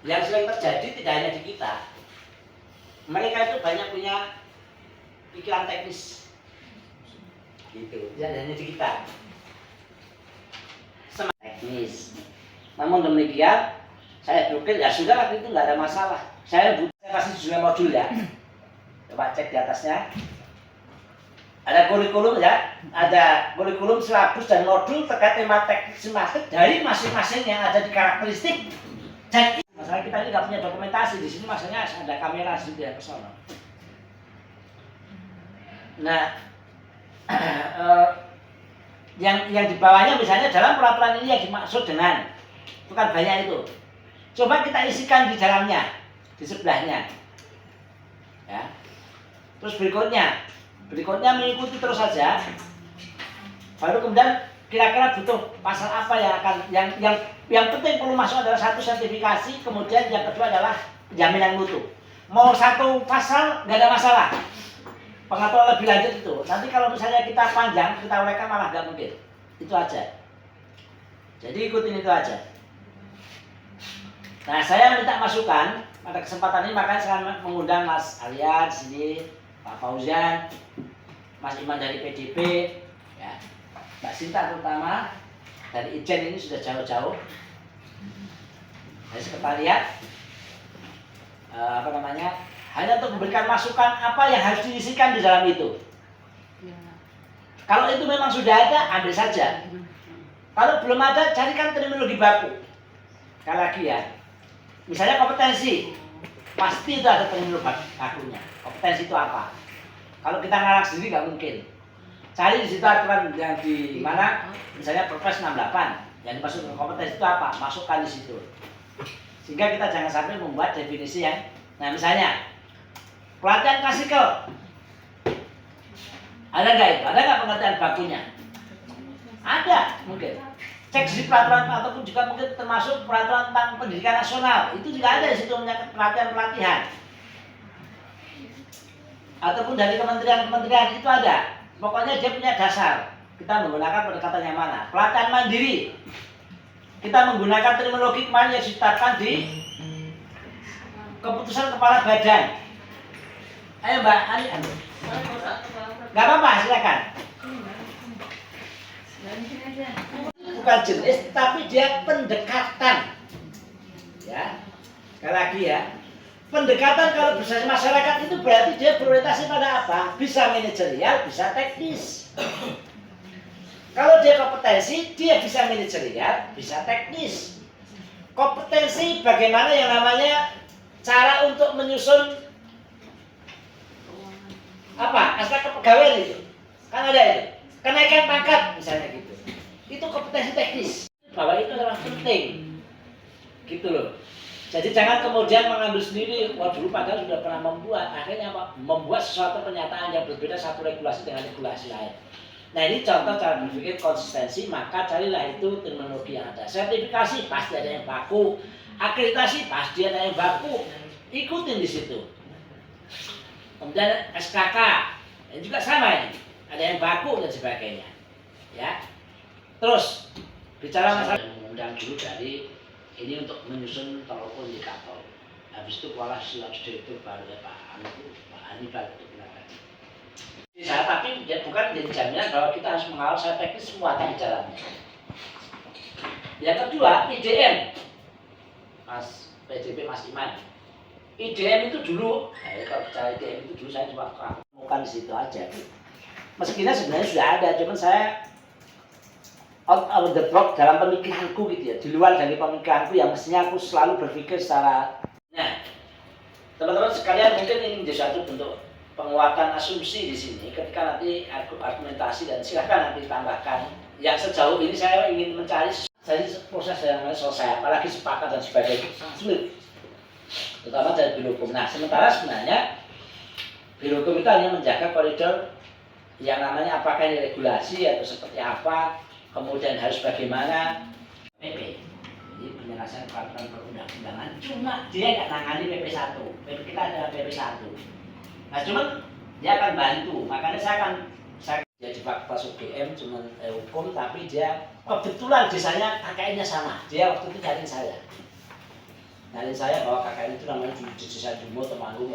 yang sering terjadi tidak hanya di kita. Mereka itu banyak punya pikiran teknis, gitu. Tidak hanya di kita. Semangat teknis. Namun demikian, saya pikir ya sudah itu nggak ada masalah. Saya kasih judulnya modul ya. Coba cek di atasnya. Ada kurikulum ya, ada kurikulum, silabus dan modul terkait tema teknik dari masing-masing yang ada di karakteristik. Jadi masalah kita ini nggak punya dokumentasi di sini, maksudnya ada kamera sini ya ke sana. Nah, yang di bawahnya misalnya dalam peraturan ini yang dimaksud dengan itu kan banyak itu. Coba kita isikan di dalamnya, di sebelahnya. Ya. Terus berikutnya mengikuti terus saja. Baru kemudian kira-kira butuh pasal apa yang penting perlu masuk adalah satu sertifikasi, kemudian yang kedua adalah jaminan mutu. Mau satu pasal nggak ada masalah. Pengaturan lebih lanjut itu. Nanti kalau misalnya kita panjang, kita uraikan malah nggak mungkin. Itu aja. Jadi ikutin itu aja. Nah, saya minta masukan pada kesempatan ini, makanya saya mengundang Mas Arya di sini, Pak Fauzan, Mas Iman dari PDP, ya, Mbak Sinta terutama dari Ijen ini sudah jauh-jauh dari sekretariat, hanya untuk memberikan masukan apa yang harus diisikan di dalam itu. Kalau itu memang sudah ada, ambil saja. Kalau belum ada, carikan terminologi baku. Sekali lagi ya, misalnya kompetensi, pasti itu ada terminologi bakunya. Kompetensi itu apa? Kalau kita ngarang sendiri nggak mungkin. Cari di situ aturan yang di mana, misalnya Perpres 68, yang dimaksud kompetensi itu apa? Masukkan di situ. Sehingga kita jangan sampai membuat definisi yang, nah misalnya pelatihan klasikal, ada nggak itu? Ada nggak pengertian bakunya? Ada mungkin. Cek di peraturan ataupun juga mungkin termasuk peraturan tentang pendidikan nasional, itu juga ada di situ menyangkut pelatihan. Ataupun dari kementerian itu ada. Pokoknya dia punya dasar. Kita menggunakan pendekatan yang mana? Pelatihan mandiri. Kita menggunakan terminologi kemarin yang ditetapkan di keputusan kepala badan. Ayo Mbak Ani, nggak apa-apa, silakan. Bukan jenis, tapi dia pendekatan. Ya, sekali lagi ya. Pendekatan kalau berbasis masyarakat itu berarti dia berorientasi pada apa? Bisa manajerial, bisa teknis. Kalau dia kompetensi, dia bisa manajerial, bisa teknis. Kompetensi bagaimana yang namanya cara untuk menyusun apa? Aspek kepegawaian itu. Kan ada itu. Kenaikan pangkat misalnya gitu. Itu kompetensi teknis. Bahwa itu adalah penting. Gitu loh. Jadi jangan kemudian mengambil sendiri, wah dulu padahal sudah pernah membuat, akhirnya apa? Membuat sesuatu pernyataan yang berbeda satu regulasi dengan regulasi lain. Nah ini contoh cara berpikir konsistensi, maka carilah itu terminologi yang ada. Sertifikasi pasti ada yang baku, akreditasi pasti ada yang baku, ikutin di situ. Kemudian SKK, yang juga sama ini, ada yang baku dan sebagainya. Ya, terus bicara masalah mengundang dulu dari ini untuk menyusun telepon indikator. Habis itu pola silap itu baru ya Pak Anibal itu gunakan. Saya tapi ya bukan jadi jaminan bahwa kita harus mengawal saya teknis semua di jalannya. Yang kedua IDM, Mas PDP Mas Iman. IDM itu dulu, kalau bicara IDM itu dulu saya cuma bukan di situ aja. Meskipun sebenarnya sudah ada, cuman saya out of the box dalam pemikiranku gitu ya, di luar dari pemikiranku yang mestinya aku selalu berpikir secara. Nah, teman-teman sekalian mungkin ini menjadi satu bentuk penguatan asumsi di sini ketika nanti argumentasi dan silahkan nanti tambahkan. Yang sejauh ini saya ingin mencari proses yang selesai, apalagi sepakat dan sebagainya sulit, terutama dari biro hukum. Nah, sementara sebenarnya biro hukum itu hanya menjaga koridor yang namanya apakah ini regulasi atau seperti apa. Kemudian harus bagaimana PP, jadi penyelesaian peraturan perundang-undangan, cuma dia nggak nangani PP 1, PP kita adalah PP 1. Nah cuman dia akan bantu, makanya saya jadi fakultas UGM cuma hukum, tapi dia kebetulan desanya KKN-nya sama, dia waktu itu cari saya. Nyalin saya bahwa kakak itu namanya cucu saya Jumo, temanku,